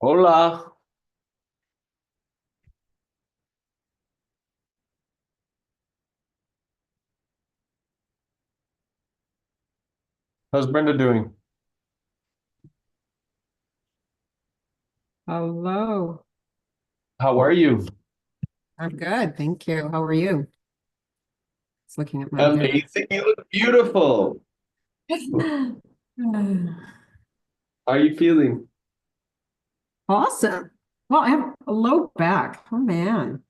Hola, how's Brenda doing? Hello. How are you? I'm good. Thank you. How are you? Just looking at my gift. Amazing, you look beautiful. How are you feeling? Awesome. Well, I have a low back. Oh man.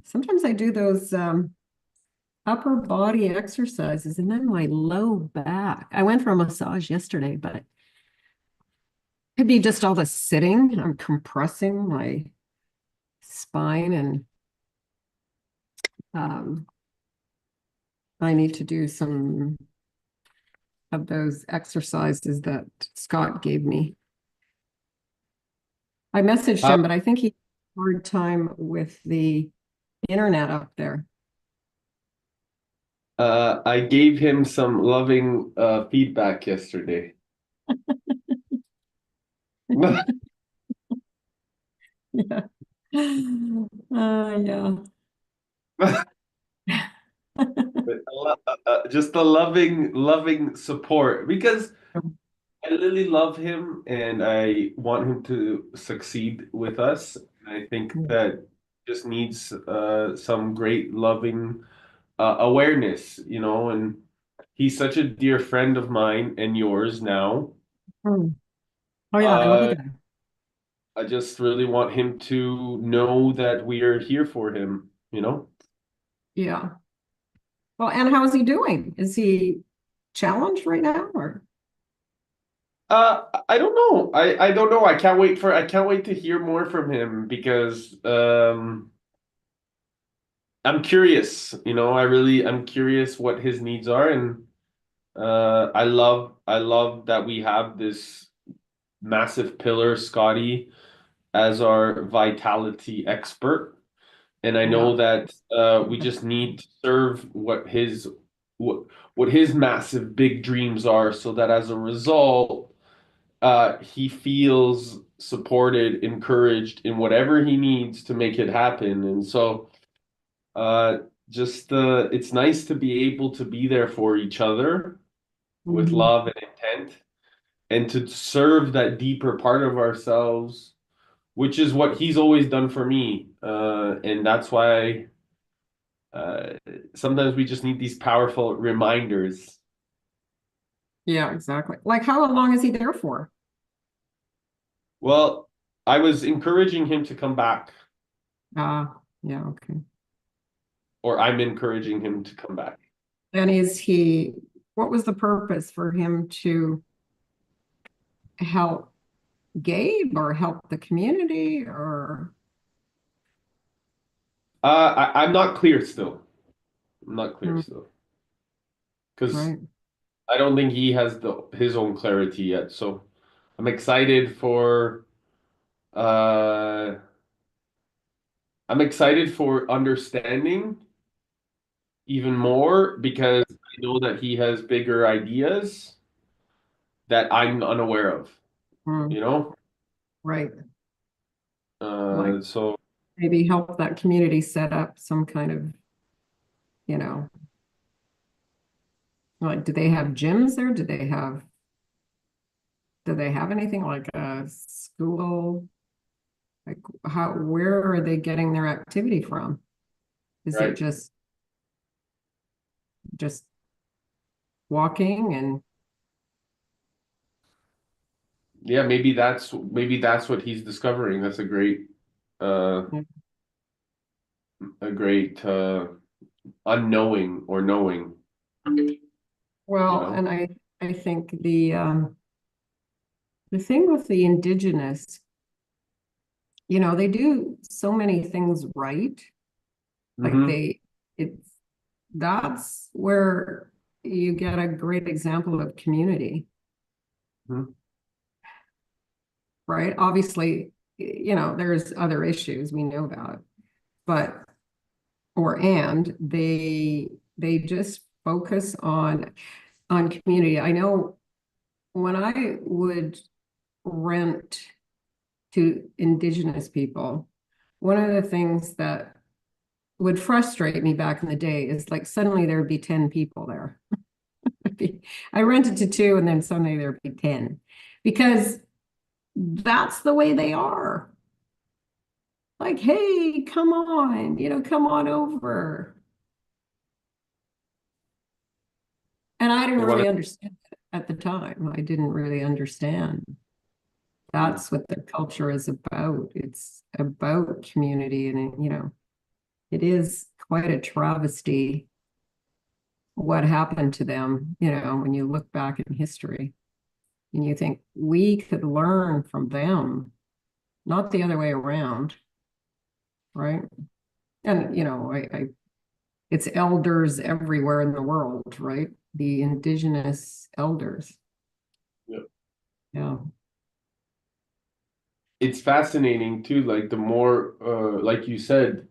Sometimes I do those upper body exercises and then my low back. I went for a massage yesterday, but it could be just all the sitting. I'm compressing my spine and um, I need to do some of those exercises that Scott gave me. I messaged Uh, him, but I think he had a hard time with the internet up there. I gave him some loving feedback yesterday. Yeah. Yeah. Just a loving support because I really love him and I want him to succeed with us. I think that just needs some great loving awareness, and he's such a dear friend of mine and yours now. Mm. Oh yeah, I love the Uh, guy. I just really want him to know that we are here for him. Yeah. Well, and how's he doing? Is he challenged right now or? I don't know. I don't know. I can't wait to hear more from him because I'm curious, I'm curious what his needs are, and I love that we have this massive pillar, Scotty, as our vitality expert. And I Yeah. know that we just need to serve what his massive big dreams are, so that as a result, he feels supported, encouraged in whatever he needs to make it happen. And so, uh, just it's nice to be able to be there for each other with Mhm. love and intent, and to serve that deeper part of ourselves, which is what he's always done for me. And that's why uh, sometimes we just need these powerful reminders. Yeah, exactly. Like how long is he there for? Well, I was encouraging him to come back, Yeah, okay. or I'm encouraging him to come back. And what was the purpose for him to help Gabe or help the community or I'm not clear still. I'm not clear Hmm, still because right? I don't think he has the his own clarity yet. So I'm excited for uh I'm excited for understanding even more because I know that he has bigger ideas that I'm unaware of, Hmm, you know? right. Like So maybe help that community set up some kind of, you know, like, do they have gyms there? Do they have anything like a school? Like where are they getting their activity from? Is it right. just walking and Yeah, maybe that's what he's discovering. That's uh a great unknowing or knowing, you well, know? and I think the thing with the indigenous, they do so many things right. Like Mm-hmm. it's that's where you get a great example of community, Hmm. right? Obviously, there's other issues we know about, but and they just focus on community. I know when I would rent to Indigenous people, one of the things that would frustrate me back in the day is like suddenly there would be 10 people there. I rented to 2 and then suddenly there'd be 10 because that's the way they are. Like, hey, come on, come on over. And I didn't They want really understand it at the time. I didn't really understand. to. That's what the culture is about. It's about community, and it is quite a travesty what happened to them, when you look back in history and you think we could learn from them, not the other way around, right? And it's elders everywhere in the world, right? The Indigenous elders. Yeah. Yeah. It's fascinating too, like the more like you said,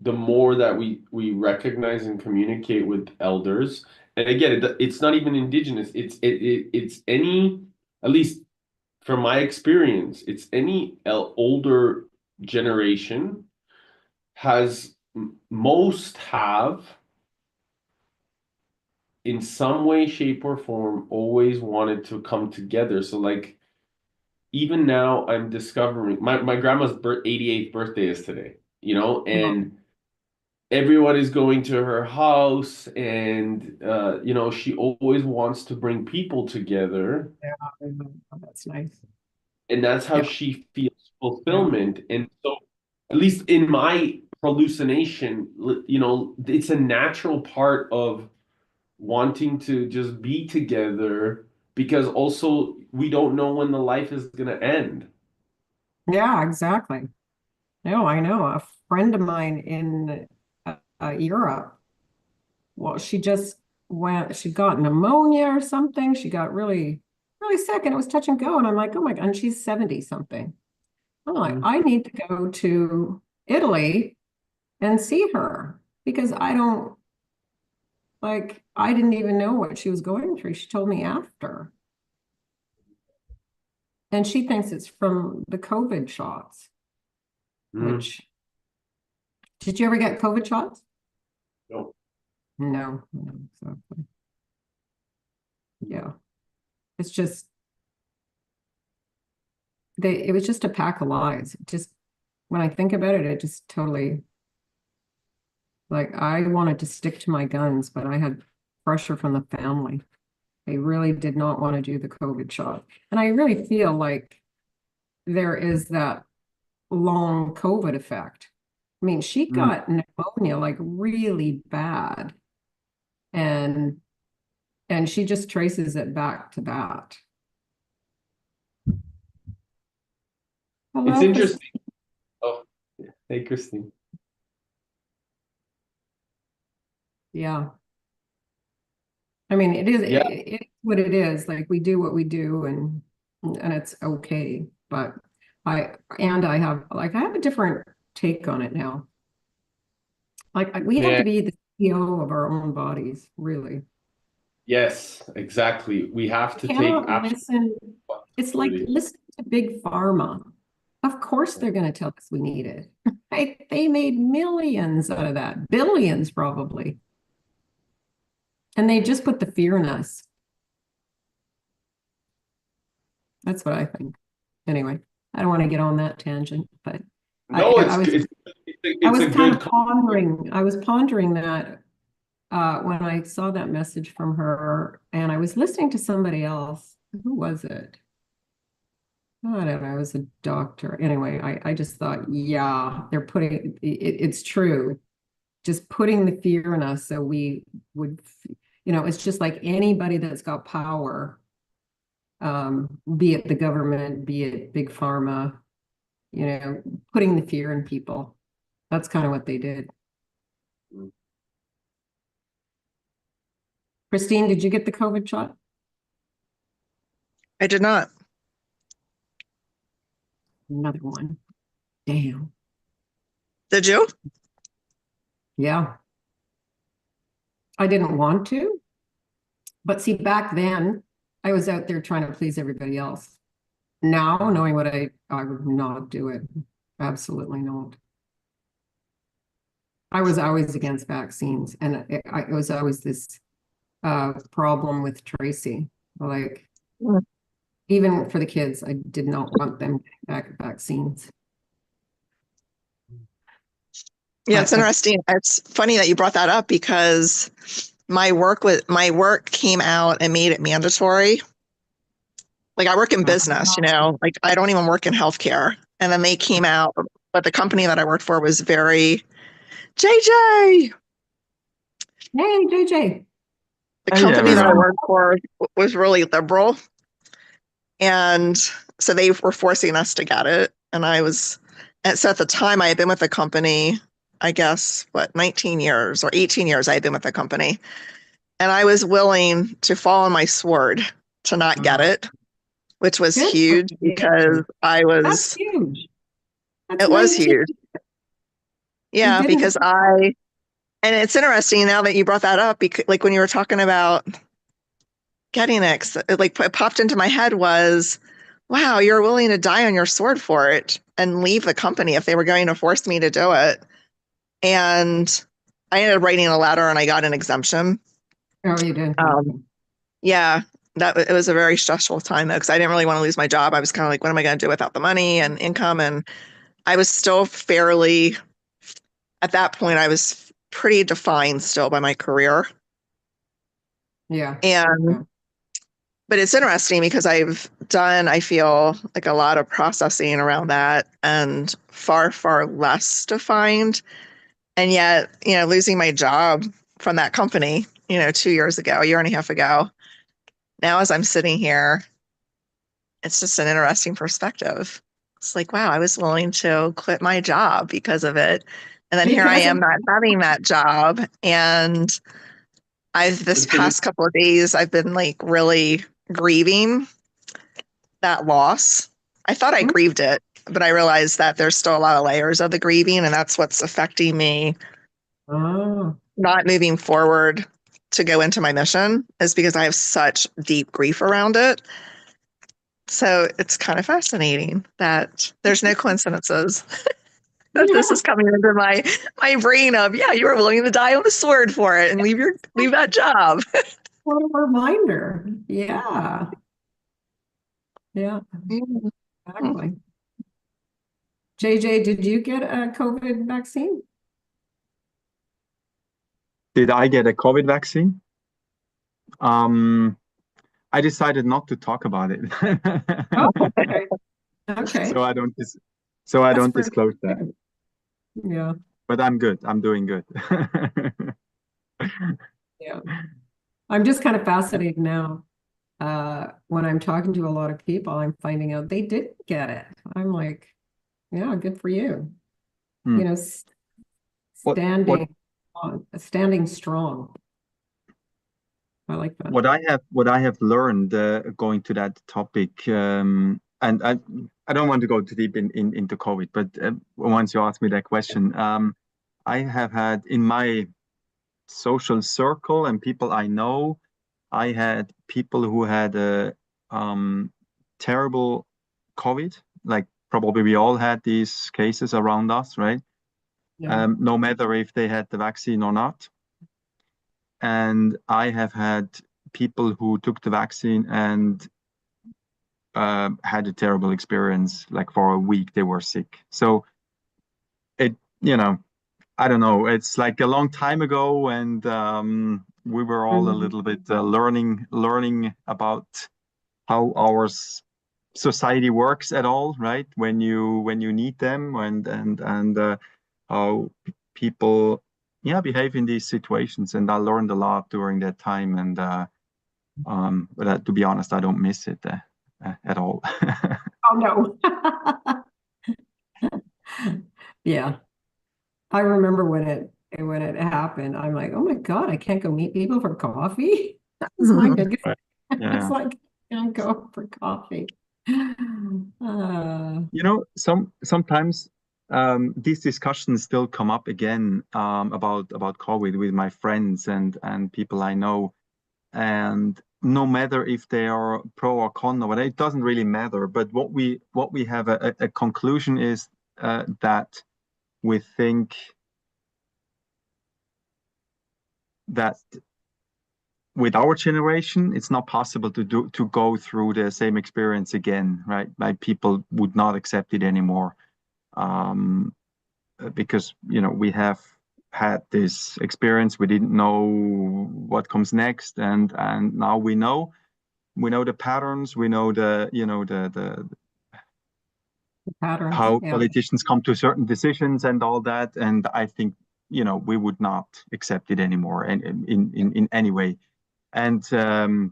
the more that we recognize and communicate with elders. And again, it's not even indigenous, it's any, at least from my experience, it's any older generation has most have in some way, shape, or form always wanted to come together. So like even now I'm discovering my grandma's 88th birthday is today, Well, and everyone is going to her house, and she always wants to bring people together, yeah, that's nice. and that's how Yeah. she feels Yeah. fulfillment. And so at least in my hallucination, it's a natural part of wanting to just be together, because also we don't know when the life is going to end. Yeah, exactly. No, I know a friend of mine in Europe. Well, she got pneumonia or something. She got really, really sick and it was touch and go. And I'm like, oh my God, and she's 70 something. I'm like, Mm. I need to go to Italy and see her because I didn't even know what she was going through. She told me after. And she thinks it's from the COVID shots, Mm. which, did you ever get COVID shots? No. No, no, exactly. Yeah. It's just, it was just a pack of lies. Just when I think about it, it just totally, like, I wanted to stick to my guns, but I had pressure from the family. They really did not want to do the COVID shot. And I really feel like there is that long COVID effect. I mean, she Mm. got pneumonia like really bad, and she just traces it back to that. It's Hello, Chris. interesting. Oh, hey, Christine. Yeah. I mean, Yeah, it's what it is. Like we do what we do, and it's okay. But I have a different take on it now. Like we have man. to be the CEO of our own bodies, really. Yes, exactly. We have We to take cannot absolute listen. It's like responsibility. listening to big pharma. Of course they're going to tell us we need it. Right? They made millions out of that, billions probably. And they just put the fear in us. That's what I think. Anyway, I don't want to get on that tangent, but I, No, I was I it's was a kind good of pondering. I was pondering that when I saw that message from her, and I was listening to somebody else. Who was it? I don't know. I was a doctor. Anyway, I just thought, yeah, they're putting it's true. Just putting the fear in us so we would, it's just like anybody that's got power, be it the government, be it big pharma, putting the fear in people. That's kind of what they did. Christine, did you get the COVID shot? I did not. Another one. Damn. Did you? Yeah. I didn't want to, but see, back then I was out there trying to please everybody else. now, knowing what I would not do it. Absolutely not. I was always against vaccines, and it was always this problem with Tracy. Like, Mm. even for the kids, I did not want them getting back vaccines. Yeah, it's I interesting. It's funny that you brought that up because my work came out and made it mandatory. Like I work in business, like I don't even work in healthcare. And then they came out, but the company that I worked for was very JJ. Hey, JJ. The Hey company that I everyone. worked for was really liberal. And so they were forcing us to get it. And so at the time I had been with the company, I guess, 19 years or 18 years I had been with the company. And I was willing to fall on my sword to not get it, which was Good for huge because you. That's huge. That's it was 19. huge. You Yeah, didn't. and it's interesting now that you brought that up, because like when you were talking about getting it, like it popped into my head was, wow, you're willing to die on your sword for it and leave the company if they were going to force me to do it. And I ended up writing a letter and I got an exemption. Oh, you did. Um, yeah, it was a very stressful time though, because I didn't really want to lose my job. I was kind of like, what am I going to do without the money and income? And I was still fairly, at that point, I was pretty defined still by my career. Yeah. And Yeah. but it's interesting because I've done, I feel like a lot of processing around that and far, far less defined. And yet, losing my job from that company, 2 years ago, a year and a half ago, now as I'm sitting here, it's just an interesting perspective. It's like, wow, I was willing to quit my job because of it. And then here I Because of am not having that job. And this past couple of days, I've been like really grieving that loss. I thought I grieved it, but I realized that there's still a lot of layers of the grieving, and that's what's affecting me Oh, not moving forward to go into my mission, is because I have such deep grief around it. So it's kind of fascinating that there's no coincidences that this yeah. is coming into my brain of, yeah, you were willing to die on the sword for it and leave that job. What a reminder. Yeah. Yeah, exactly. JJ, did you get a COVID vaccine? Did I get a COVID vaccine? I decided not to talk about it. Oh, okay. Okay. So I don't so I That's don't pretty disclose that. good. Yeah. But I'm good. I'm doing good. Yeah. I'm just kind of fascinated now. When I'm talking to a lot of people, I'm finding out they didn't get it. I'm like, yeah, good for you. Hmm. You know, What standing strong. I like that. what I have learned going to that topic, and I don't want to go too deep into COVID, but once you asked me that question, I have had in my social circle and people I know, I had people who had a terrible COVID. Like probably we all had these cases around us, right? Yeah. No matter if they had the vaccine or not. And I have had people who took the vaccine and had a terrible experience. Like for a week, they were sick. So it, I don't know. It's like a long time ago, and we were all a Mhm. little bit learning about how our society works at all, right? When you need them, and how people, yeah, behave in these situations. And I learned a lot during that time. And but to be honest, I don't miss it at all. Oh no. Yeah. I remember when it happened, I'm like, oh my God, I can't go meet people for coffee. That was my biggest. Right. It's Yeah. like, I can't go for coffee. Uh, Sometimes these discussions still come up again about COVID with my friends and people I know. And no matter if they are pro or con or whatever, it doesn't really matter. But what we have a conclusion is that we think that with our generation, it's not possible to go through the same experience again, right? Like people would not accept it anymore, because we have had this experience. We didn't know what comes next, and now we know the patterns. We know the Patterns, how yeah. politicians come to certain decisions and all that. And I think we would not accept it anymore, and in any way. And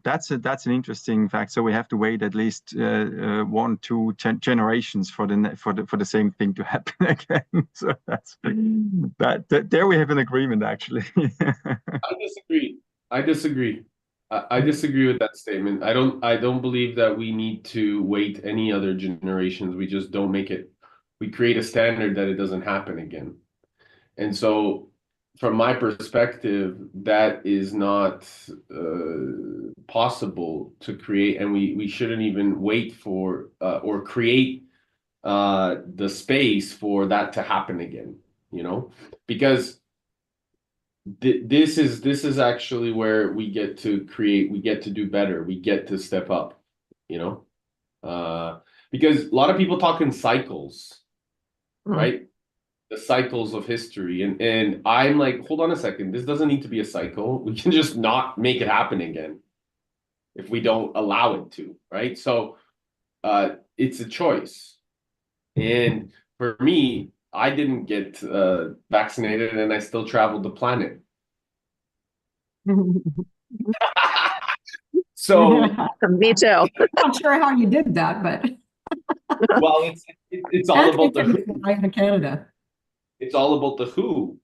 that's an interesting fact. So we have to wait at least 1-2 generations for the same thing to happen again. So that's that. There we have an agreement, actually. I disagree. I disagree with that statement. I don't believe that we need to wait any other generations. We just don't make it. We create a standard that it doesn't happen again. And so, from my perspective, that is not possible to create, and we shouldn't even wait for or create the space for that to happen again. Because this is actually where we get to create, we get to do better, we get to step up. Because a lot of people talk in cycles, right? The cycles of history, and I'm like, hold on a second, this doesn't need to be a cycle. We can just not make it happen again if we don't allow it to, right? So it's a choice. And for me, I didn't get vaccinated, and I still traveled the planet. So Me too. Not sure how you did that, but well, it's all about the who. in Canada. It's all about the who,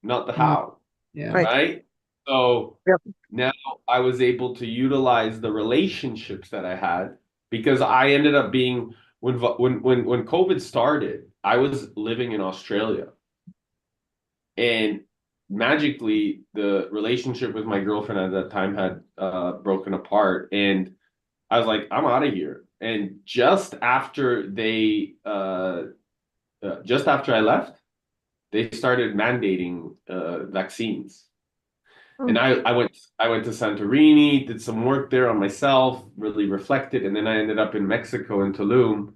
not the how. Yeah. Right? So Yep. now I was able to utilize the relationships that I had, because I ended up being, when COVID started, I was living in Australia, and magically the relationship with my girlfriend at that time had broken apart, and I was like, I'm out of here. And just after I left, they started mandating vaccines. And I went to Santorini, did some work there on myself, really reflected, and then I ended up in Mexico in Tulum,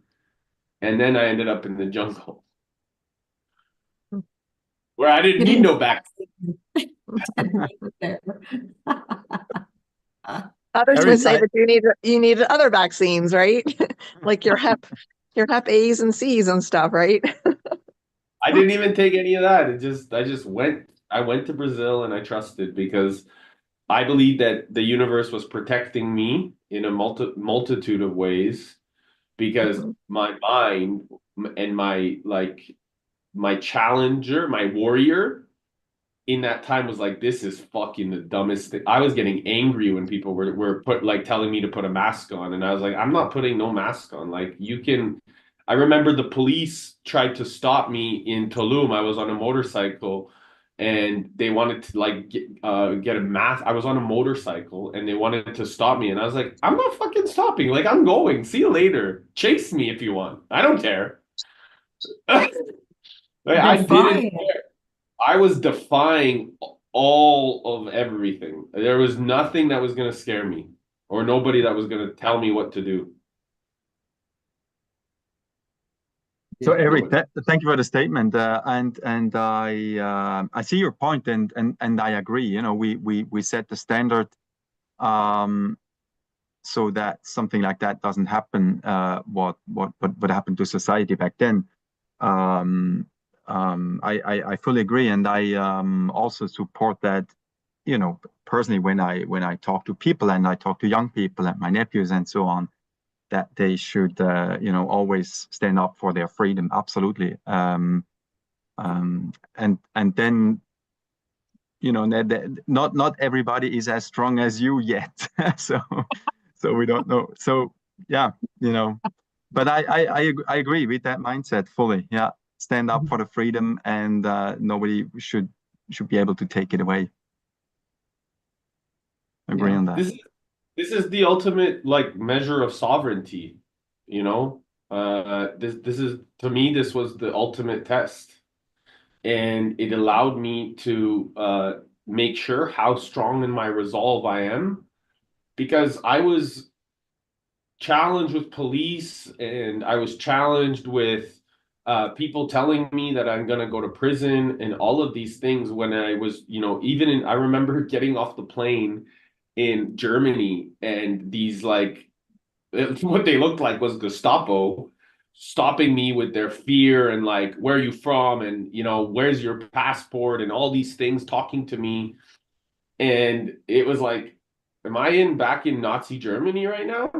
and then I ended up in the jungle where I didn't need no vaccine. Others Every would say time- that you need other vaccines, right? Like your Hep A's and C's and stuff, right? I didn't even take any of that. I went to Brazil, and I trusted, because I believe that the universe was protecting me in a multitude of ways, because my mind and my challenger, my warrior in that time was like, this is fucking the dumbest thing. I was getting angry when people were telling me to put a mask on, and I was like, I'm not putting no mask on. Like, you can. I remember the police tried to stop me in Tulum. I was on a motorcycle, and they wanted to get a mask. I was on a motorcycle, and they wanted to stop me, and I was like, I'm not fucking stopping. Like, I'm going. See you later. Chase me if you want. I don't care. I didn't care. I was defying all of everything. There was nothing that was going to scare me, or nobody that was going to tell me what to do. So Eric, thank you for the statement, and I see your point, and I agree. We set the standard, so that something like that doesn't happen. What happened to society back then? I fully agree, and I also support that. Personally, when I talk to people, and I talk to young people and my nephews and so on, that they should always stand up for their freedom. Absolutely. And then not everybody is as strong as you yet. so we don't know. So yeah, but I agree with that mindset fully. Yeah, stand up for the freedom, and nobody should be able to take it away. Agree on that. this is the ultimate like measure of sovereignty, you know? This is to me, this was the ultimate test. And it allowed me to make sure how strong in my resolve I am because I was challenged with police and I was challenged with people telling me that I'm going to go to prison and all of these things when I was, even I remember getting off the plane in Germany and these like, what they looked like was Gestapo stopping me with their fear and like, where are you from? And, where's your passport and all these things talking to me. And it was like, am I back in Nazi Germany right now?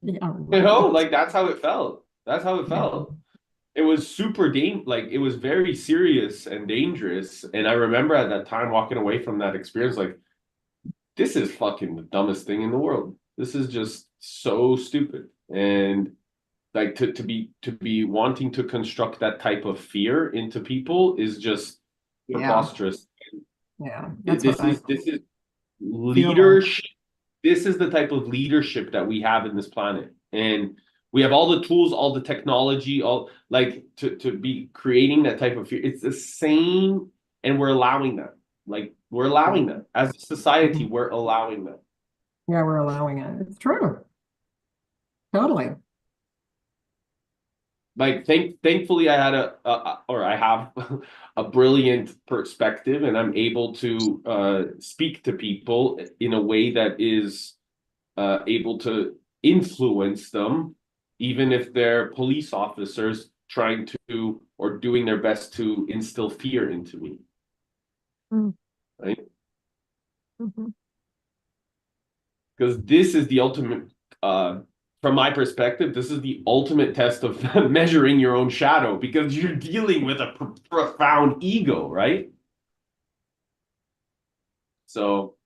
Yeah, right. Like that's how it felt. That's how it felt. It was super like it was very serious and dangerous. And I remember at that time walking away from that experience, like, this is fucking the dumbest thing in the world. This is just so stupid. And like to be wanting to construct that type of fear into people is just Yeah. preposterous. Yeah, that's This what I is feel like. leadership. This is the type of leadership that we have in this planet. And we have all the tools, all the technology, all like to be creating that type of fear. It's the same, and we're allowing that. Like we're allowing that. As a society, we're allowing that. Yeah, we're allowing it. It's true. Totally. Like thankfully I had or I have a brilliant perspective and I'm able to speak to people in a way that is able to influence them, even if they're police officers trying to or doing their best to instill fear into me. Mm. Right? Mhm. Because this is the ultimate, from my perspective, this is the ultimate test of measuring your own shadow because you're dealing with a profound ego, right? So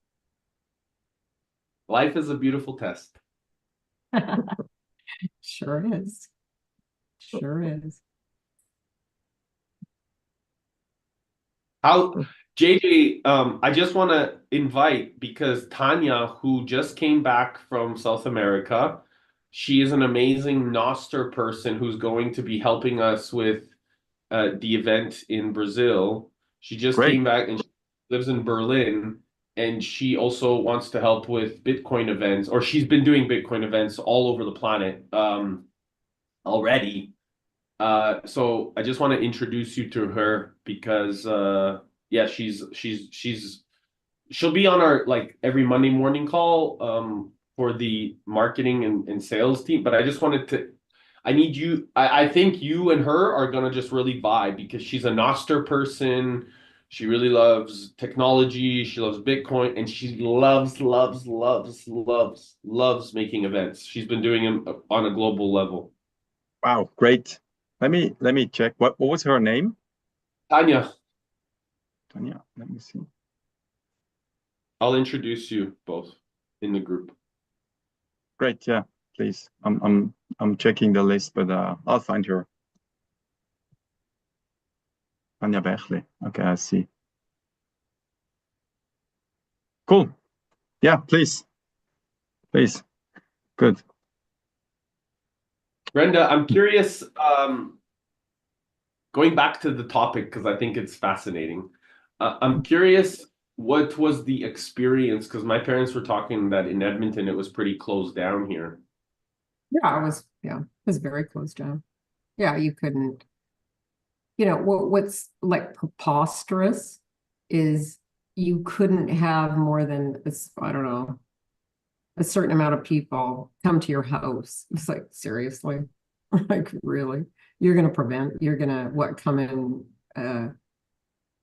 life is a beautiful test. Sure is. Sure is. How, JJ, I just want to invite because Tanya, who just came back from South America, she is an amazing Noster person who's going to be helping us with the event in Brazil. She just Great. came back and she lives in Berlin, and she also wants to help with Bitcoin events, or she's been doing Bitcoin events all over the planet already. So I just want to introduce you to her because yeah, she'll be on our like every Monday morning call for the marketing and sales team. But I just wanted to I need you I think you and her are gonna just really vibe because she's a Noster person. She really loves technology, she loves Bitcoin, and she loves making events. She's been doing them on a global level. Wow, great. Let me check. What was her name? Tanya, Tanya. Let me see. I'll introduce you both in the group. Great, yeah, please. I'm checking the list, but I'll find her. Tanya Bechley. Okay, I see. Cool. Yeah, please. Please. Good. Brenda, I'm curious, going back to the topic because I think it's fascinating. I'm curious what was the experience because my parents were talking that in Edmonton it was pretty closed down here. Yeah, it was very closed down. Yeah, you couldn't, what's like preposterous is you couldn't have more than this, I don't know, a certain amount of people come to your house. It's like, seriously, like really, you're gonna what, come and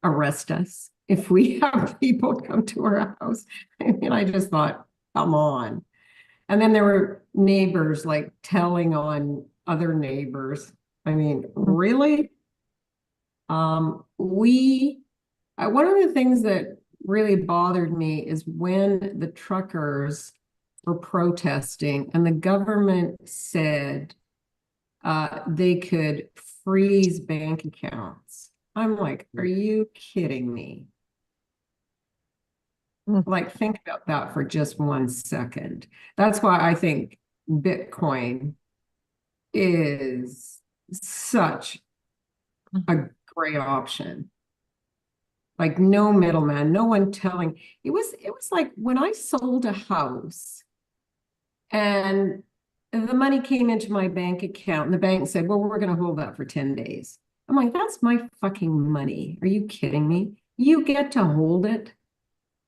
arrest us if we have people come to our house. I mean, I just thought, come on. And then there were neighbors like telling on other neighbors. I mean, really? One of the things that really bothered me is when the truckers were protesting and the government said they could freeze bank accounts. I'm like, are you kidding me? Like, think about that for just 1 second. That's why I think Bitcoin is such a great option. Like, no middleman, no one telling. It was like when I sold a house and the money came into my bank account and the bank said, well, we're going to hold that for 10 days. I'm like, that's my fucking money. Are you kidding me? You get to hold it.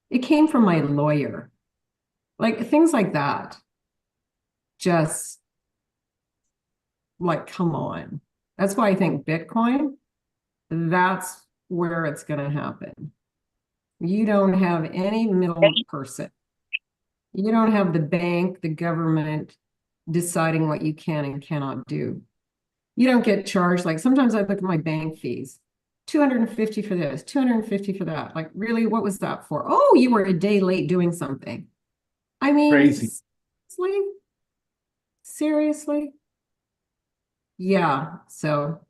It came from my lawyer. Like, things like that. Just like, come on. That's why I think Bitcoin, that's where it's going to happen. You don't have any middle person. You don't have the bank, the government deciding what you can and cannot do. You don't get charged. Like, sometimes I look at my bank fees, 250 for this, 250 for that. Like, really, what was that for? Oh, you were a day late doing something. I mean, Crazy. seriously? Yeah. So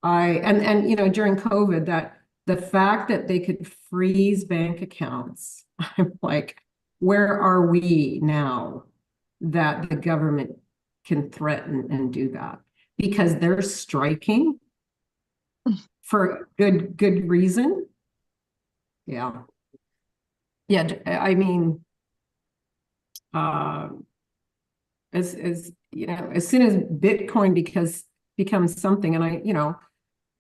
and you know, during COVID, that the fact that they could freeze bank accounts, I'm like, where are we now that the government can threaten and do that? Because they're striking for good reason. Yeah. Yeah, I mean, as you know, as soon as Bitcoin becomes something, and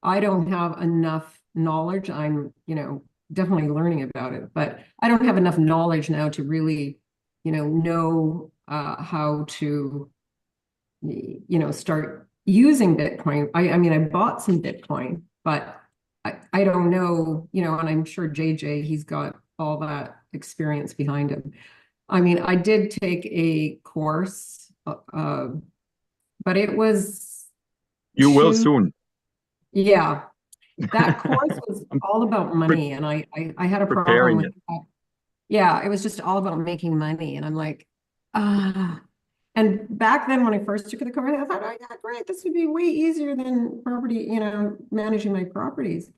I don't have enough knowledge. I'm, definitely learning about it, but I don't have enough knowledge now to really, know how to, start using Bitcoin. I mean, I bought some Bitcoin, but I don't know, and I'm sure JJ, he's got all that experience behind him. I mean, I did take a course, but it was You will soon. Yeah, that course was all about money, and I had a problem Preparing with it. that. Yeah, it was just all about making money, and I'm like, ah. And back then, when I first took the course, I thought, oh yeah, great, this would be way easier than property, managing my properties.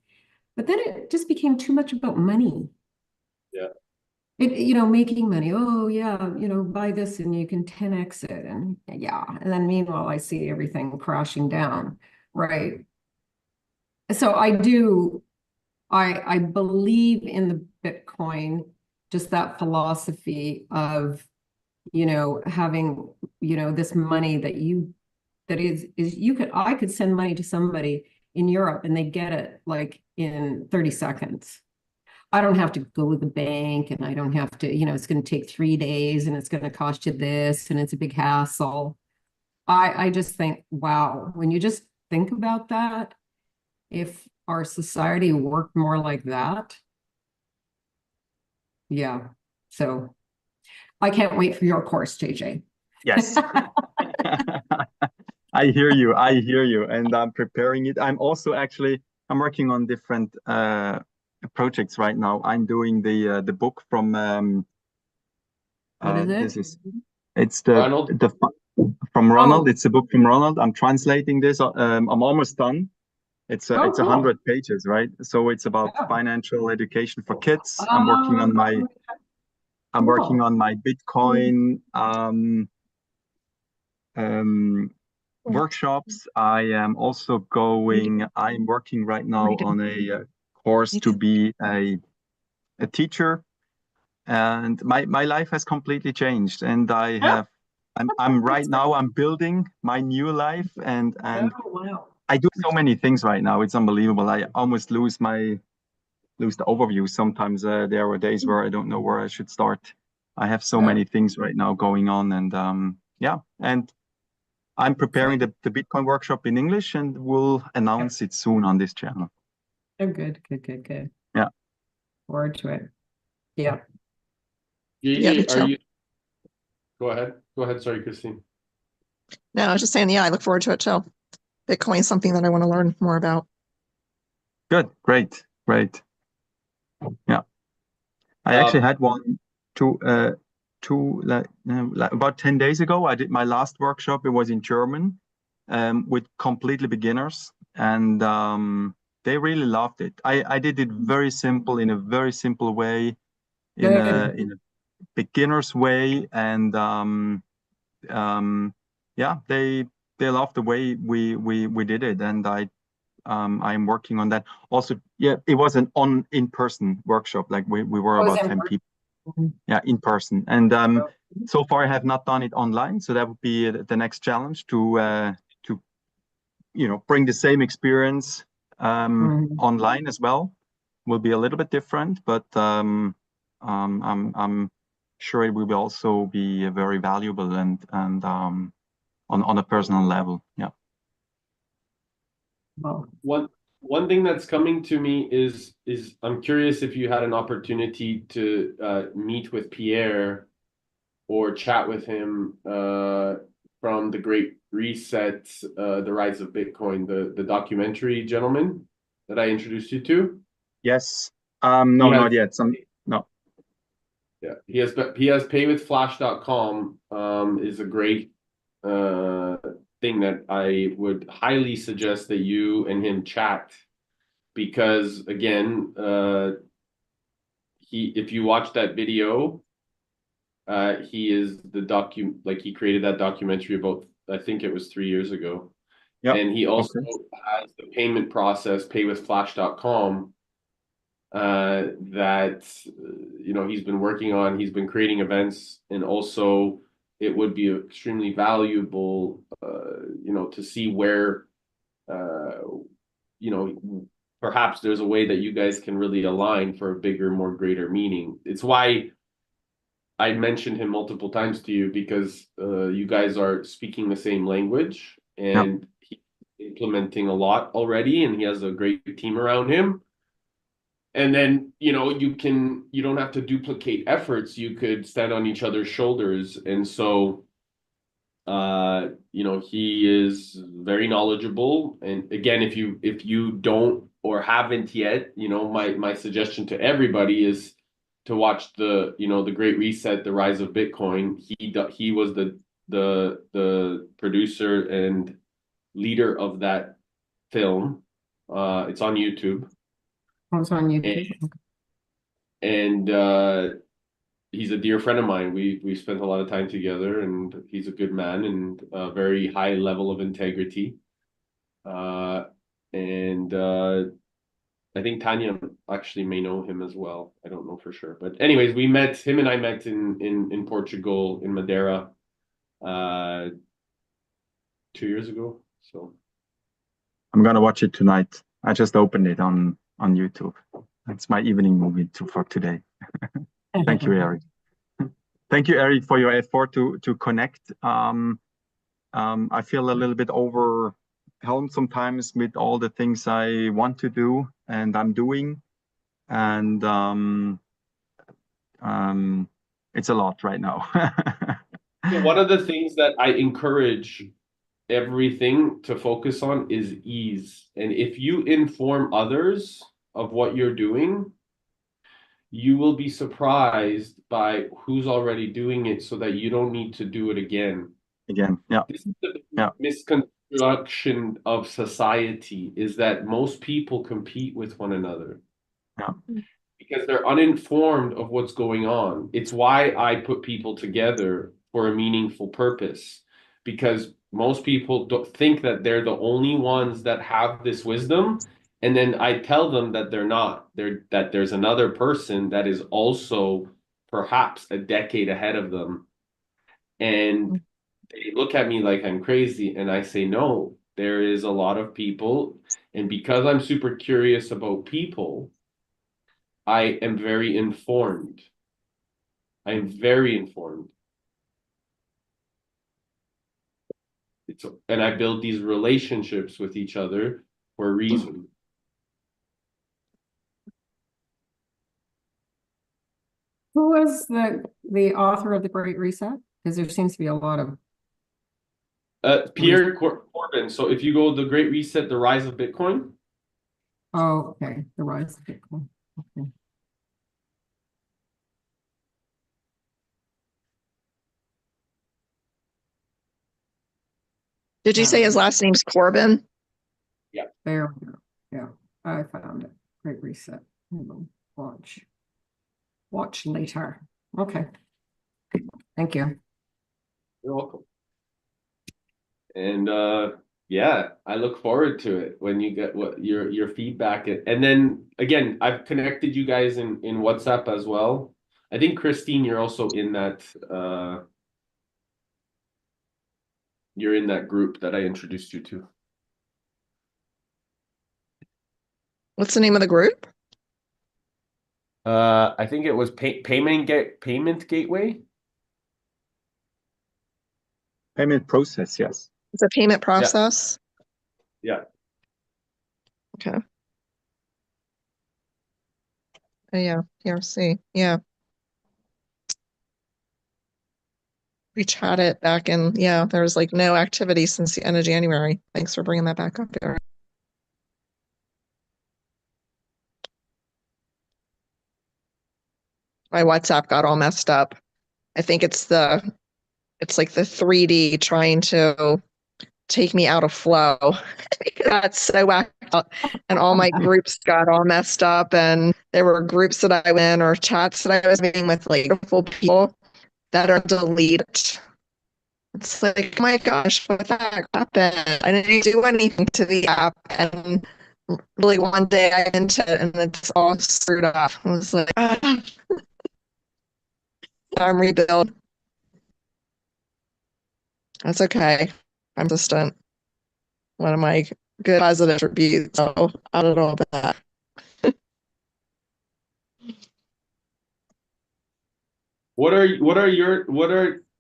But then it just became too much about money. Yeah. Making money. Oh yeah, buy this and you can 10x it, and yeah. And then meanwhile, I see everything crashing down, right? So I believe in the Bitcoin, just that philosophy of, having, this money I could send money to somebody in Europe and they get it like in 30 seconds. I don't have to go to the bank, and I don't have to, it's going to take 3 days and it's going to cost you this and it's a big hassle. I just think, wow, when you just think about that, if our society worked more like that, yeah. So I can't wait for your course, JJ. Yes. I hear you. And I'm preparing it. I'm working on different projects right now. I'm doing the book from What is it? it's Ronald? from Ronald. Oh. It's a book from Ronald. I'm translating this. I'm almost done. It's Oh, it's cool. 100 pages, right? So it's about Yeah. financial education for kids. I'm working on my Bitcoin workshops. I'm working right now on a course to be a teacher, and my life has completely changed. And I'm right now I'm building my new life, and Oh, wow. I do so many things right now. It's unbelievable. I almost lose the overview. Sometimes there are days where I don't know where I should start. I have so many things right now going on, and yeah, and I'm preparing the Bitcoin workshop in English, and we'll announce it soon on this channel. Oh, good. Yeah. Forward to it. Yeah. JJ, are you? Go ahead. Sorry, Christine. No, I was just saying, yeah, I look forward to it too. Bitcoin is something that I want to learn more about. Good. Great. Yeah. I actually had about 10 days ago. I did my last workshop. It was in German, with completely beginners, and they really loved it. I did it very simple, in a very simple way. in Good. a beginner's way, and yeah, they love the way we did it, and I'm working on that. Also, yeah, it was an in-person workshop. Like we were Was about 10 people. Yeah, in person. And so far I have not done it online, so that would be the next challenge to bring the same experience online as well. Will be a little bit different, but I'm sure it will also be very valuable and on a personal level. Yeah. Wow. One thing that's coming to me is I'm curious if you had an opportunity to meet with Pierre or chat with him from the Great Reset, The Rise of Bitcoin, the documentary gentleman that I introduced you to. Yes. He No, has, not yet. No. yeah, he has paywithflash.com is a great thing that I would highly suggest that you and him chat because again, if you watch that video, he is he created that documentary about, I think it was 3 years ago. Yeah. And he also Okay. has the payment process, paywithflash.com, that he's been working on. He's been creating events, and also it would be extremely valuable, to see where, perhaps there's a way that you guys can really align for a bigger, more greater meaning. It's why I mentioned him multiple times to you because you guys are speaking the same language Yeah. and he's implementing a lot already, and he has a great team around him. And then, you don't have to duplicate efforts. You could stand on each other's shoulders. And so, he is very knowledgeable. And again, if you don't or haven't yet, my suggestion to everybody is to watch the Great Reset, The Rise of Bitcoin. He was the producer and leader of that film. It's on YouTube. I was on YouTube. And he's a dear friend of mine. We spent a lot of time together, and he's a good man and a very high level of integrity. And I think Tanya actually may know him as well. I don't know for sure, but anyways, him and I met in Portugal, in Madeira, 2 years ago. So I'm gonna watch it tonight. I just opened it on YouTube. It's my evening movie for today. Thank you, Eric. Thank you, Eric, for your effort to connect. I feel a little bit overwhelmed sometimes with all the things I want to do and I'm doing, and it's a lot right now. So one of the things that I encourage everything to focus on is ease. And if you inform others of what you're doing, you will be surprised by who's already doing it so that you don't need to do it again. Again, yeah. This is the Yeah. misconstruction of society, is that most people compete with one another. Yeah. Because they're uninformed of what's going on. It's why I put people together for a meaningful purpose, because most people don't think that they're the only ones that have this wisdom. And then I tell them that they're not, that there's another person that is also perhaps a decade ahead of them. And they look at me like I'm crazy. And I say, no, there is a lot of people. And because I'm super curious about people, I am very informed. I am very informed. And I build these relationships with each other for a reason. Who was the author of The Great Reset? Because there seems to be a lot of Pierre Corbin. So if you go The Great Reset, The Rise of Bitcoin. Oh, okay. The Rise of Bitcoin. Okay. Did you say his last name's Corbin? There we go. Yeah, I found it. Great Reset. Hold on. Watch. watch later. Okay. Thank you. You're welcome. And yeah, I look forward to it when you get what your feedback. And then again, I've connected you guys in WhatsApp as well. I think Christine, you're also in that you're in that group that I introduced you to. What's the name of the group? I think it was payment gateway. Payment process, yes. It's a payment process. Yeah. Okay. Oh, yeah. Here, see. Yeah. We chatted back in, yeah, there was like no activity since the end of January. Thanks for bringing that back up, Eric. My WhatsApp got all messed up. I think it's like the 3D trying to take me out of flow. That's so whacked out. And all my groups got all messed up. And there were groups that I went in or chats that I was meeting with like beautiful people that are deleted. It's like, oh my gosh, what the heck happened? I didn't do anything to the app. And really one day I went into it and it's all screwed up. I was like, I'm rebuild. That's okay. I'm consistent. One of my good positive attributes. So I don't know about that. What are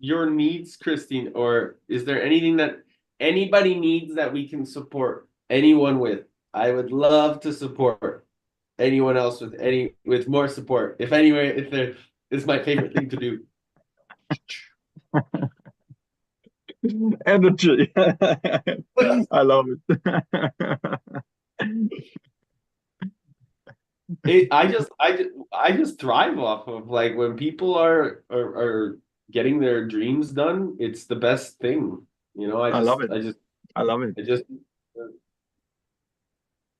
your needs, Christine? Or is there anything that anybody needs that we can support anyone with? I would love to support anyone else with more support. If there is my favorite thing to do. Energy. I love it. I just thrive off of like when people are getting their dreams done. It's the best thing, you know. I love it. I love it. It just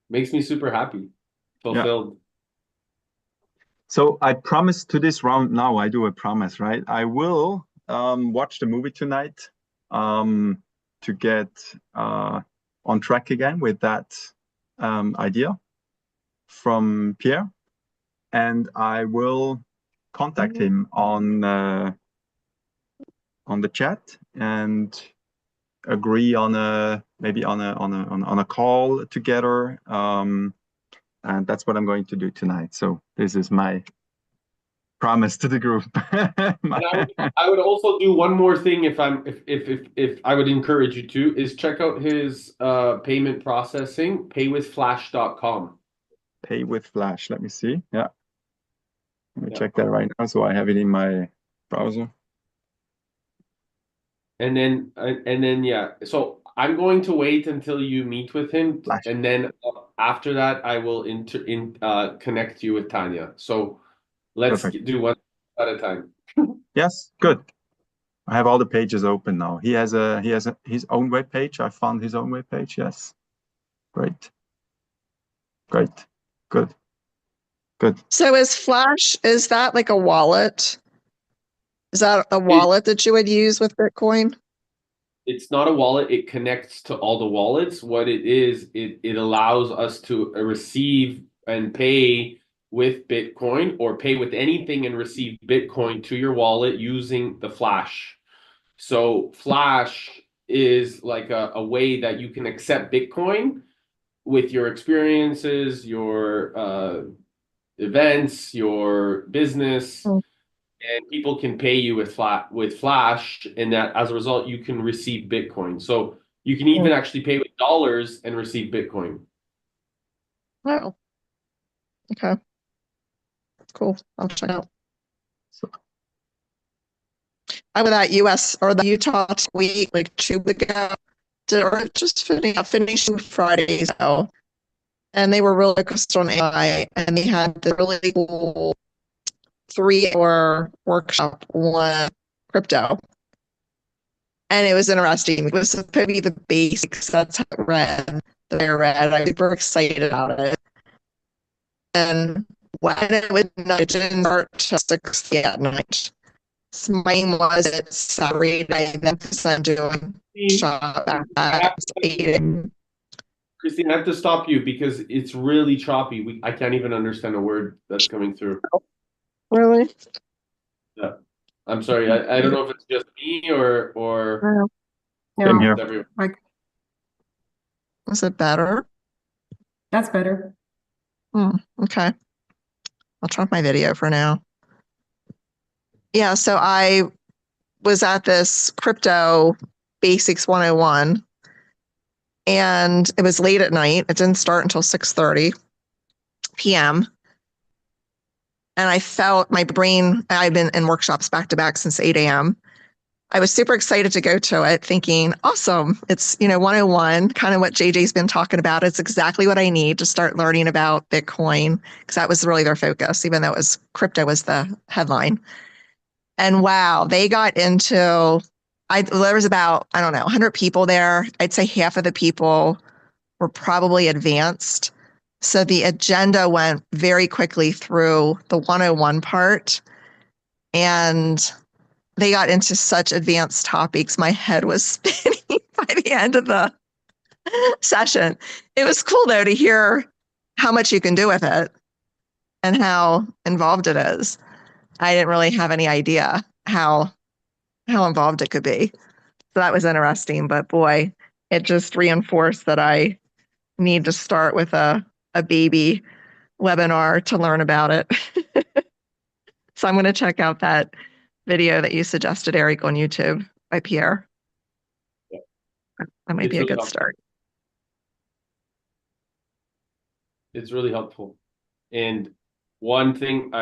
makes me super happy, fulfilled. Yeah. So I promise to this round now. I do a promise, right? I will watch the movie tonight to get on track again with that idea from Pierre, and I will contact him on the chat and agree on maybe on a call together. And that's what I'm going to do tonight. So this is my promise to the group. I would also do one more thing if I would encourage you to is check out his payment processing, paywithflash.com. Pay with Flash. Let me see. Yeah. Let me check that right now. So I have it in my browser. And then yeah. So I'm going to wait until you meet with him, Flash. and then after that I will connect you with Tanya. So let's do one at a time. Yes, good. I have all the pages open now. He has his own web page. I found his own web page. Yes. Great. Good. So is Flash, is that like a wallet? Is that a wallet that you would use with Bitcoin? It's not a wallet. It connects to all the wallets. What it is, it allows us to receive and pay with Bitcoin or pay with anything and receive Bitcoin to your wallet using the Flash. So Flash is like a way that you can accept Bitcoin with your experiences, your events, your business. And people can pay you with Flash, and that as a result, you can receive Bitcoin. So you can even actually pay with dollars and receive Bitcoin. Wow. Okay. That's cool. I'll check it out. I was at US or the Utah week like 2 weeks ago, or just finishing Fridays ago. And they were really focused on AI, and they had the really cool 3-hour workshop on crypto. And it was interesting. It was supposed to be the basics. That's how I read. I'm super excited about it. And when it would not, it didn't start till 6 at night. So my aim was at Saturday night, then because I'm doing shop at 8 a.m. Christine, I have to stop you because it's really choppy. I can't even understand a word that's coming through. Really? Yeah. I'm sorry. I don't know if it's just me or Same No, here. everyone. like Is it better? that's better. Okay. I'll try my video for now. Yeah, so I was at this crypto basics 101 and it was late at night. It didn't start until 6:30 p.m. And I felt my brain, I've been in workshops back to back since 8 a.m. I was super excited to go to it thinking, awesome. It's, 101, kind of what JJ's been talking about. It's exactly what I need to start learning about Bitcoin because that was really their focus, even though crypto was the headline. And wow, they got into, there was about, I don't know, 100 people there. I'd say half of the people were probably advanced. So the agenda went very quickly through the 101 part. And they got into such advanced topics. My head was spinning by the end of the session. It was cool, though, to hear how much you can do with it and how involved it is. I didn't really have any idea how involved it could be. So that was interesting. But boy, it just reinforced that I need to start with a baby webinar to learn about it. So I'm going to check out that video that you suggested, Eric, on YouTube by Pierre. Yeah. That might It's be a really good helpful. start. It's really helpful. And one thing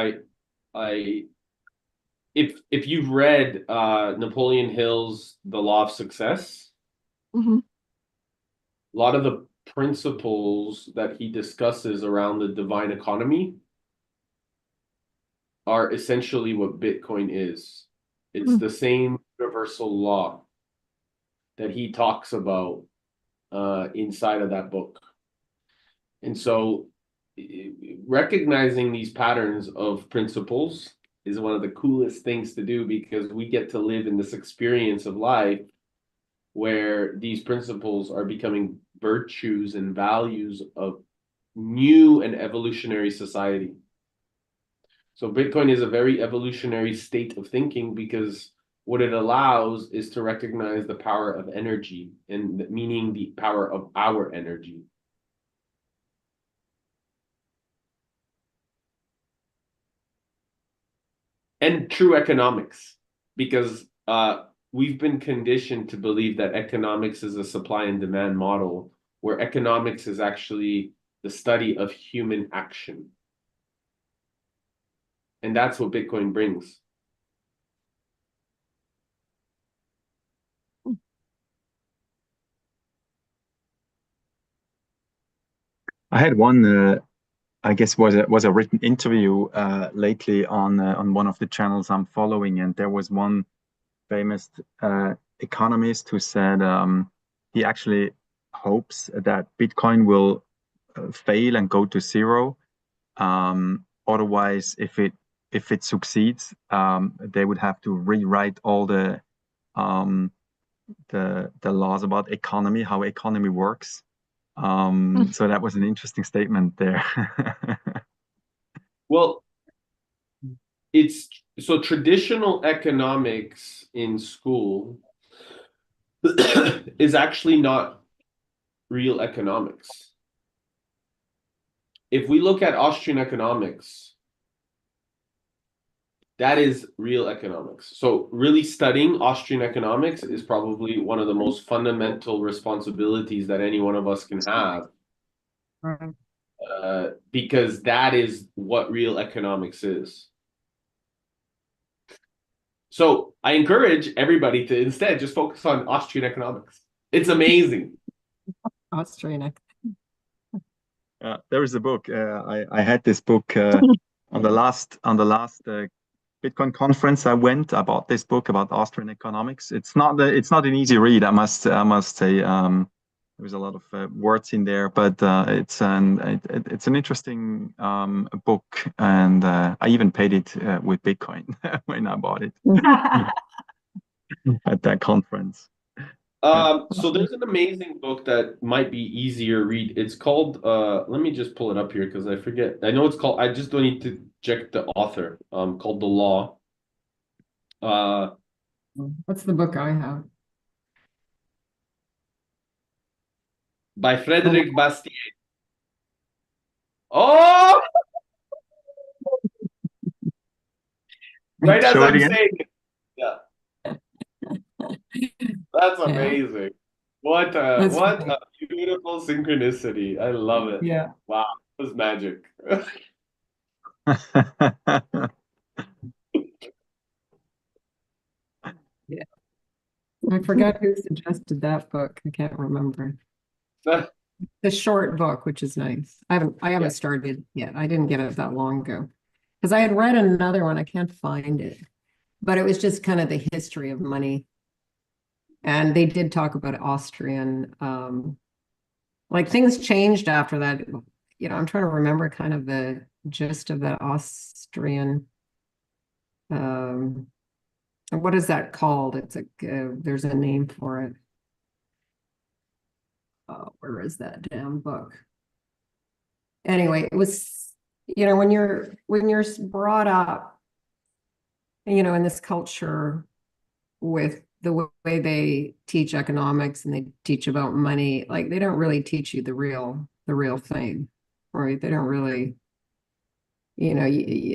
if you've read Napoleon Hill's The Law of Success, Mhm. a lot of the principles that he discusses around the divine economy are essentially what Bitcoin is. It's the same universal law that he talks about inside of that book. And so recognizing these patterns of principles is one of the coolest things to do because we get to live in this experience of life where these principles are becoming virtues and values of new and evolutionary society. So Bitcoin is a very evolutionary state of thinking because what it allows is to recognize the power of energy, and meaning the power of our energy. And true economics, because we've been conditioned to believe that economics is a supply and demand model, where economics is actually the study of human action. And that's what Bitcoin brings. I had one, I guess was a written interview lately on one of the channels I'm following, and there was one famous economist who said he actually hopes that Bitcoin will fail and go to zero. Otherwise, if it succeeds, they would have to rewrite all um, the laws about economy, how economy works. So that was an interesting statement there. Well, it's so traditional economics in school is actually not real economics. If we look at Austrian economics, that is real economics. So really studying Austrian economics is probably one of the most fundamental responsibilities that any one of us can have, because that is what real economics is. So I encourage everybody to instead just focus on Austrian economics. It's amazing. Austrian. There is a book. I had this book on the last Bitcoin conference I went. I bought this book about Austrian economics. It's not an easy read. I must say. There's a lot of words in there, but it's an interesting book, and I even paid it with Bitcoin when I bought it at that conference. So there's an amazing book that might be easier read. It's called let me just pull it up here because I forget. I know it's called, I just don't need to check the author. Called The Law. What's the book I have? By Frederick Bastiat. Oh, right as Show it I'm again. saying it. Yeah, that's amazing. What That's a beautiful synchronicity. I love it. Yeah. Wow, it was magic. Yeah. I forgot who suggested that book. I can't remember. The short book, which is nice. I haven't Yeah. started yet. I didn't get it that long ago. Because I had read another one, I can't find it. But it was just kind of the history of money. And they did talk about Austrian, like things changed after that. I'm trying to remember kind of the gist of the Austrian, what is that called? It's there's a name for it. Oh, where is that damn book? Anyway, it was, when you're brought up, in this culture with the way they teach economics and they teach about money, like they don't really teach you the real thing, right? They don't really,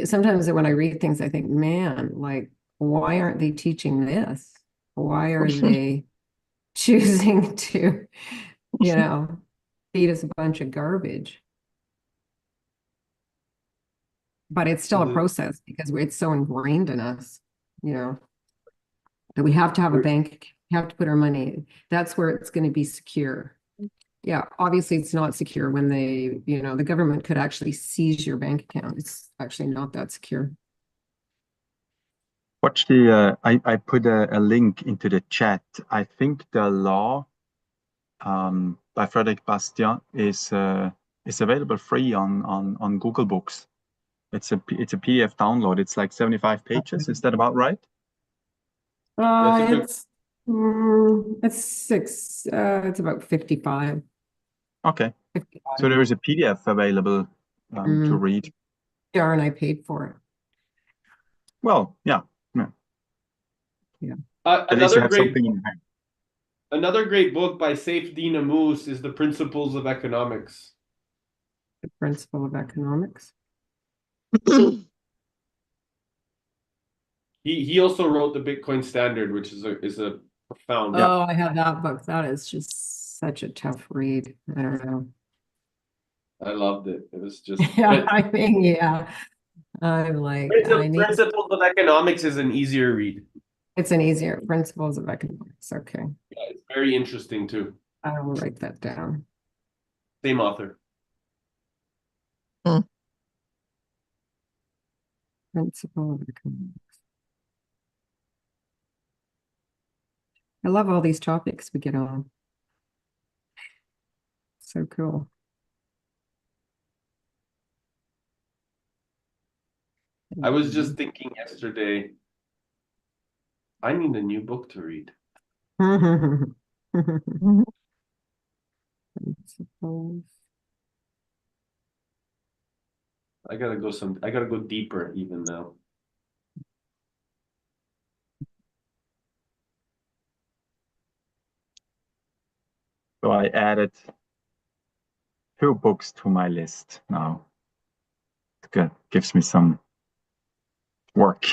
sometimes when I read things, I think, man, like, why aren't they teaching this? Why are they choosing to, feed us a bunch of garbage? But it's still a process because it's so ingrained in us, that we have to have a bank, we have to put our money. That's where it's going to be secure. Yeah, obviously it's not secure when the government could actually seize your bank account. It's actually not that secure. Watch the I put a link into the chat. I think The Law by Frederick Bastiat is available free on Google Books. It's a PDF download. It's like 75 pages. Is that about right? It's it's about 55. Okay. 55. So there is a PDF available to read. Yeah, and I paid for it. Well, yeah. At least you have something in hand. Another great book by Saif Dina Moose is The Principles of Economics. The Principle of Economics. He also wrote the Bitcoin Standard, which is a profound. Oh, I have that book. That is just such a tough read. I don't know. I loved it. It was just Yeah, I mean, yeah. I'm like, Principles of Economics is an easier read. It's an easier Principles of Economics. Okay. Yeah, it's very interesting too. I will write that down. Same author. Principle of Economics. I love all these topics we get on. So cool. I was just thinking yesterday, I need a new book to read. Principles. I gotta go deeper even now. So I added 2 books to my list now. It gives me some work.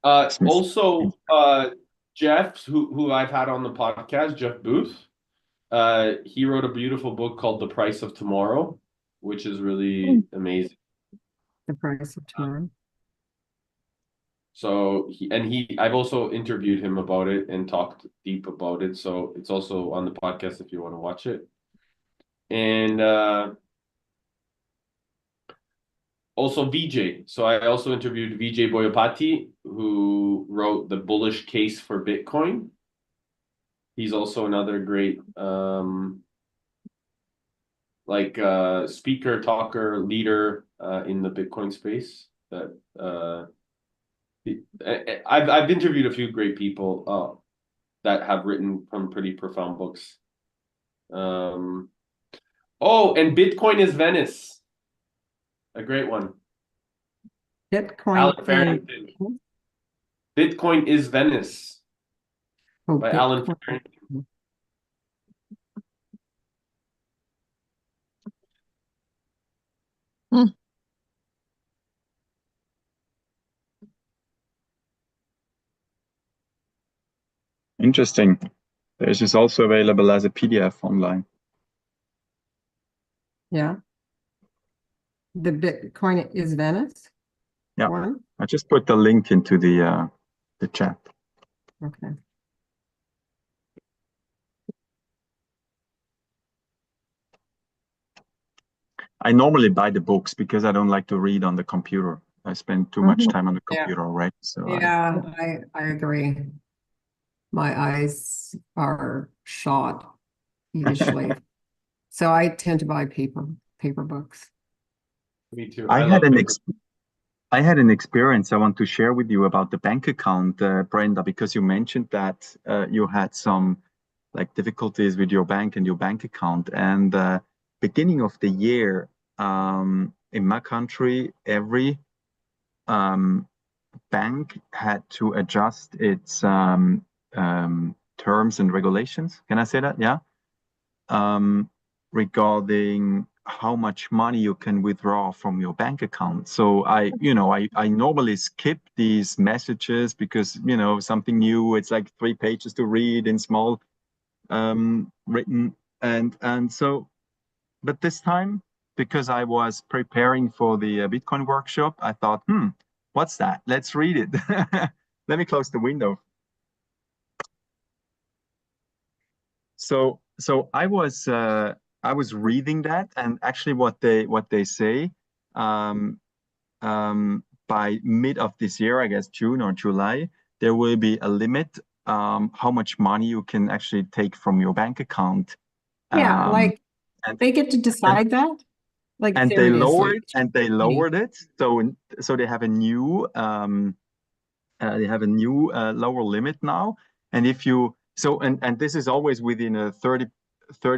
Also, Jeff, who I've had on the podcast, Jeff Booth, he wrote a beautiful book called The Price of Tomorrow, which is really amazing. The Price of Tomorrow. So I've also interviewed him about it and talked deep about it. So it's also on the podcast if you want to watch it. And also VJ. So I also interviewed VJ Boyapati, who wrote The Bullish Case for Bitcoin. He's also another great speaker, talker, leader in the Bitcoin space. That I've interviewed a few great people that have written some pretty profound books. Oh, and Bitcoin is Venice, a great one. Bitcoin Alan Farrington. Bitcoin is Venice by Alan Bitcoin. Farrington. Interesting. This is also available as a PDF online. Yeah. The Bitcoin is Venice? Yeah. One? I just put the link into the chat. Okay. I normally buy the books because I don't like to read on the computer. I spend too much time on the computer already. So Yeah, I agree. My eyes are shot usually. So I tend to buy paper books. Me too. I love had paper. I had an experience I want to share with you about the bank account, Brenda, because you mentioned that you had some like difficulties with your bank and your bank account. And beginning of the year, in my country, every bank had to adjust its terms and regulations. Can I say that? Yeah. Regarding how much money you can withdraw from your bank account. So I normally skip these messages because, something new, it's like 3 pages to read in small written. And so, but this time, because I was preparing for the Bitcoin workshop, I thought, what's that? Let's read it. Let me close the window. So I was reading that, and actually what they say, um, by mid of this year, I guess June or July, there will be a limit how much money you can actually take from your bank account. Yeah, And they get to decide that? Like and they seriously. lowered it. So they have a new lower limit now. And if you and this is always within a 30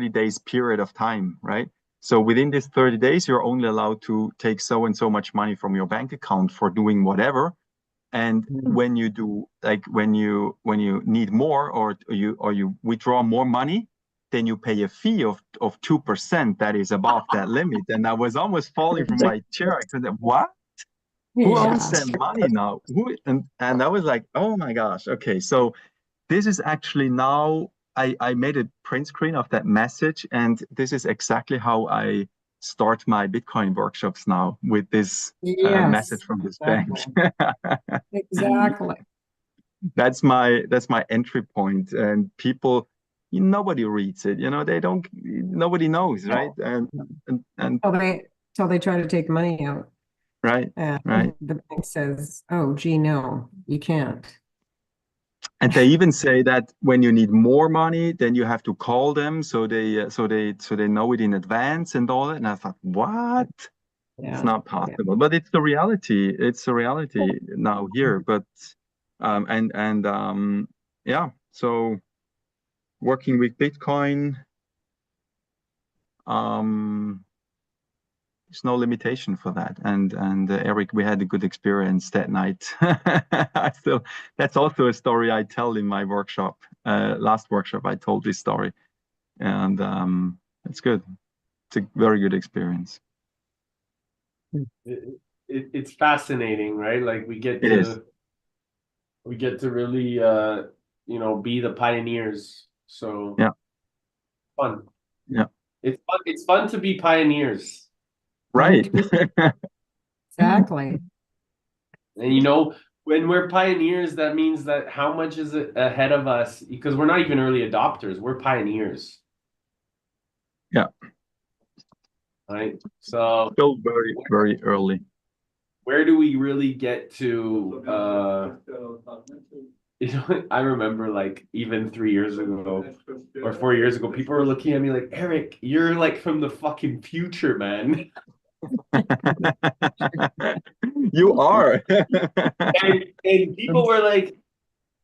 days period of time, right? So within this 30 days, you're only allowed to take so and so much money from your bank account for doing whatever. And when you do, like when you need more, or you withdraw more money, then you pay a fee of 2% that is above that limit. And I was almost falling from my chair. I couldn't, what? Who owns Yeah. that money now? And I was like, oh my gosh. Okay, so this is actually now I made a print screen of that message, and this is exactly how I start my Bitcoin workshops now, with this Yes, message from this bank. exactly. That's my entry point, and people, nobody reads it. Nobody knows, right? And So they try to take money out. right, And right. the bank says, oh, gee, no, you can't. And they even say that when you need more money, then you have to call them, so they know it in advance and all that. And I thought, what? Yeah. It's not possible, but it's the reality. It's the reality now here. But yeah. So working with Bitcoin, there's no limitation for that. And Eric, we had a good experience that night. That's also a story I tell in my workshop. Last workshop, I told this story, and it's good. It's a very good experience. It's fascinating, right? Like we get It is. to really be the pioneers. So Yeah. fun. Yeah. It's fun to be pioneers. Right. Exactly. And when we're pioneers, that means that how much is it ahead of us? Because we're not even early adopters, we're pioneers. Yeah. Right. So Still very, very early. where do we really get to I remember like even 3 years ago or 4 years ago, people were looking at me like, Eric, you're like from the fucking future, man. You are. And people were like,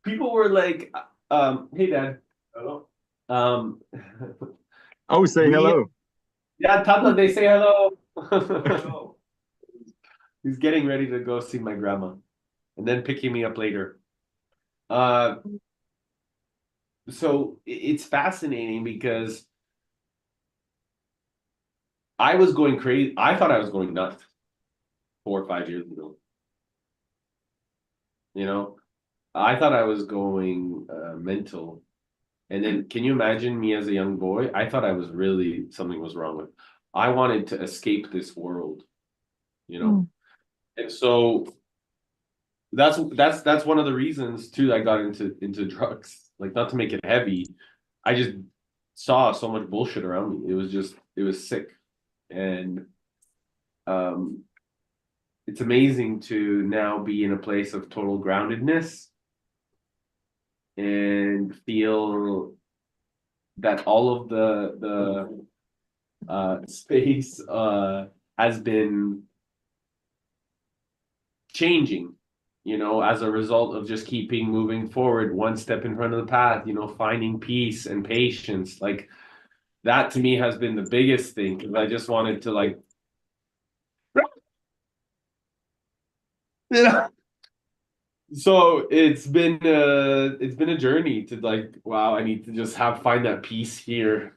hey Dad. Hello. Um, Oh, say we, hello. yeah, Tata, they say hello. He's getting ready to go see my grandma and then picking me up later. Uh, so it's fascinating because I was going crazy. I thought I was going nuts 4 or 5 years ago. You know, I thought I was going mental. And then, can you imagine me as a young boy? I thought I was really something was wrong with. I wanted to escape this world, you know. And so that's one of the reasons too I got into drugs. Like, not to make it heavy, I just saw so much bullshit around me. It was sick. And um it's amazing to now be in a place of total groundedness and feel that all of the space has been changing, as a result of just keeping moving forward one step in front of the path, finding peace and patience. Like, that to me has been the biggest thing, because I just wanted to, like, so it's been a journey to, like, wow, I need to just find that peace here,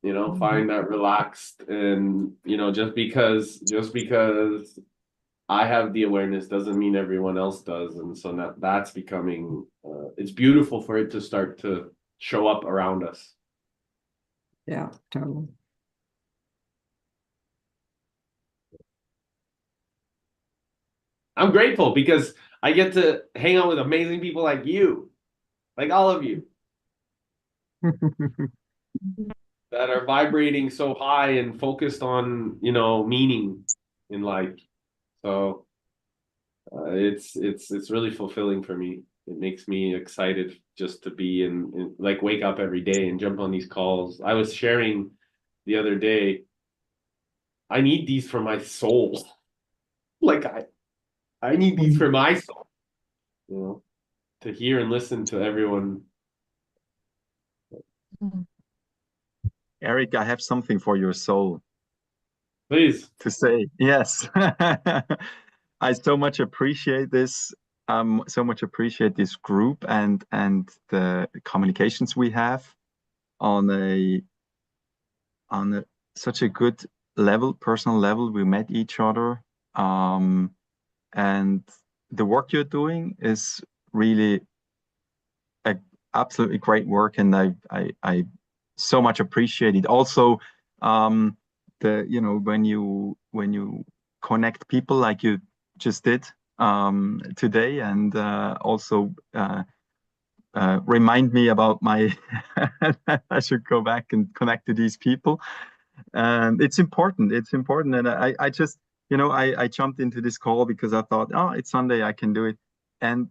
find that relaxed. And just because I have the awareness doesn't mean everyone else does. And so that's becoming it's beautiful for it to start to show up around us. Yeah, totally. I'm grateful because I get to hang out with amazing people like you, like all of you, that are vibrating so high and focused on, meaning in life. So it's really fulfilling for me. It makes me excited just to be like, wake up every day and jump on these calls. I was sharing the other day, I need these for my soul. Like, I need these for my soul, to hear and listen to everyone. Eric, I have something for your soul Please. to say. Yes. I so much appreciate this. So much appreciate this group and the communications we have on a such a good level, personal level. We met each other. And the work you're doing is really a absolutely great work, and I so much appreciate it. Also, when you connect people like you just did today, and also remind me about my I should go back and connect to these people. And it's important. It's important. And I just, I jumped into this call because I thought, oh, it's Sunday, I can do it. And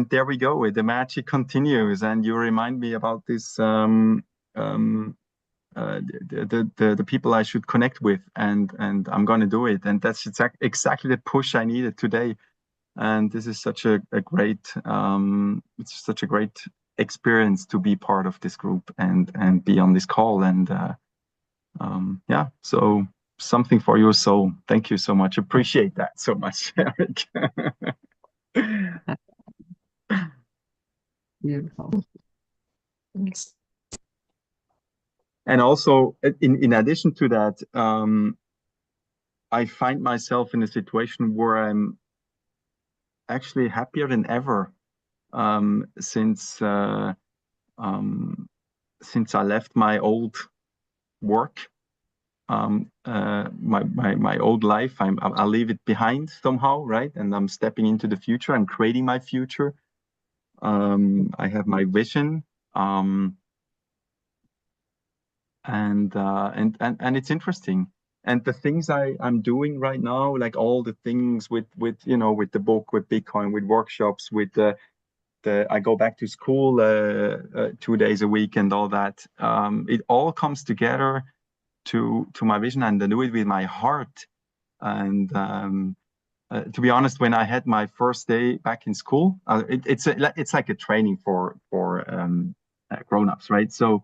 there we go. The magic continues. And you remind me about this the people I should connect with, and I'm gonna do it. And that's exactly the push I needed today. And this is such a great it's such a great experience to be part of this group and be on this call. And yeah, so something for your soul. Thank you so much. Appreciate that so much, Eric. Beautiful. And also, in addition to that, I find myself in a situation where I'm actually happier than ever um, since uh, um, since I left my old work, my old life. I'll leave it behind somehow, right? And I'm stepping into the future. I'm creating my future. I have my vision, and it's interesting. and the things I'm doing right now, like all the things with with the book, with Bitcoin, with workshops, with the I go back to school 2 days a week and all that. It all comes together to my vision, and I do it with my heart. And to be honest, when I had my first day back in school, it's like a training for grown-ups, right? So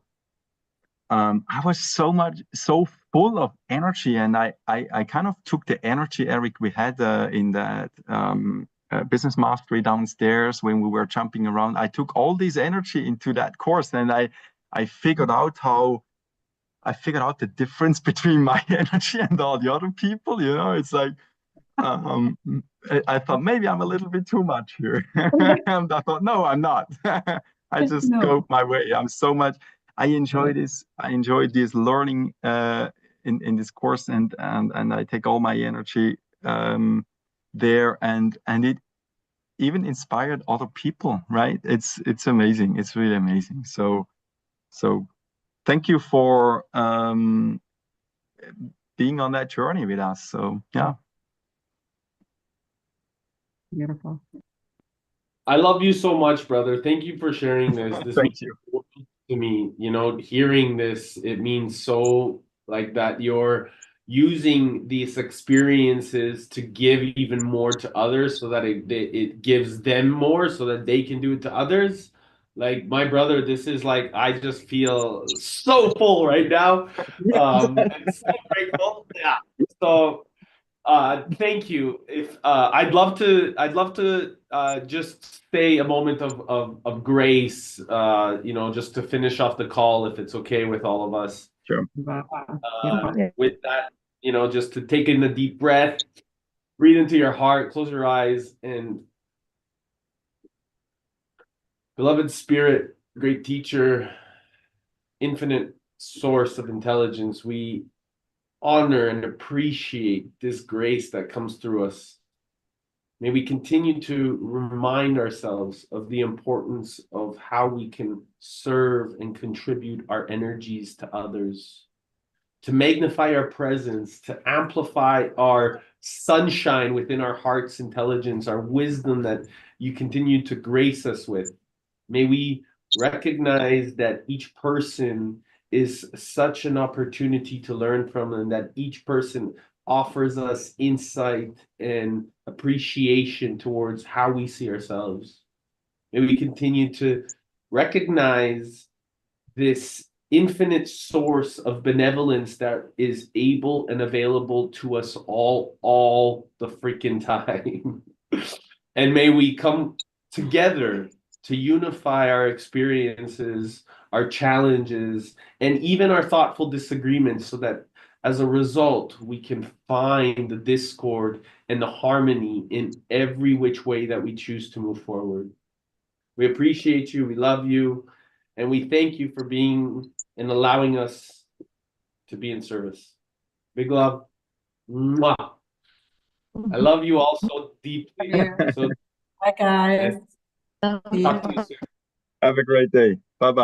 I was so full of energy, and I kind of took the energy, Eric, we had in that business mastery downstairs when we were jumping around. I took all this energy into that course, and I figured out the difference between my energy and all the other people. It's like I thought maybe I'm a little bit too much here. And I thought, no, I'm not. I just go my way. I enjoy this. I enjoy this learning in this course, and I take all my energy there, and it even inspired other people, right? It's amazing. It's really amazing. So thank you for being on that journey with us. So yeah. Beautiful. I love you so much, brother. Thank you for sharing this. This Thank means you. so much to me. Hearing this, it means so like that you're using these experiences to give even more to others, so that it gives them more, so that they can do it to others. Like my brother, this is like I just feel so full right now. And so grateful. Yeah. So thank you. If I'd love to just say a moment of grace, just to finish off the call, if it's okay with all of us. Sure. With that, just to take in a deep breath, breathe into your heart, close your eyes, and beloved Spirit, great teacher, infinite source of intelligence, we honor and appreciate this grace that comes through us. May we continue to remind ourselves of the importance of how we can serve and contribute our energies to others, to magnify our presence, to amplify our sunshine within our heart's intelligence, our wisdom that you continue to grace us with. May we recognize that each person is such an opportunity to learn from, and that each person offers us insight and appreciation towards how we see ourselves. May we continue to recognize this infinite source of benevolence that is able and available to us all the freaking time. And may we come together to unify our experiences, our challenges, and even our thoughtful disagreements, so that as a result, we can find the discord and the harmony in every which way that we choose to move forward. We appreciate you, we love you, and we thank you for being and allowing us to be in service. Big love. Mwah. I love you all so deeply. So Bye, guys. talk to you soon. Have a great day. Bye-bye.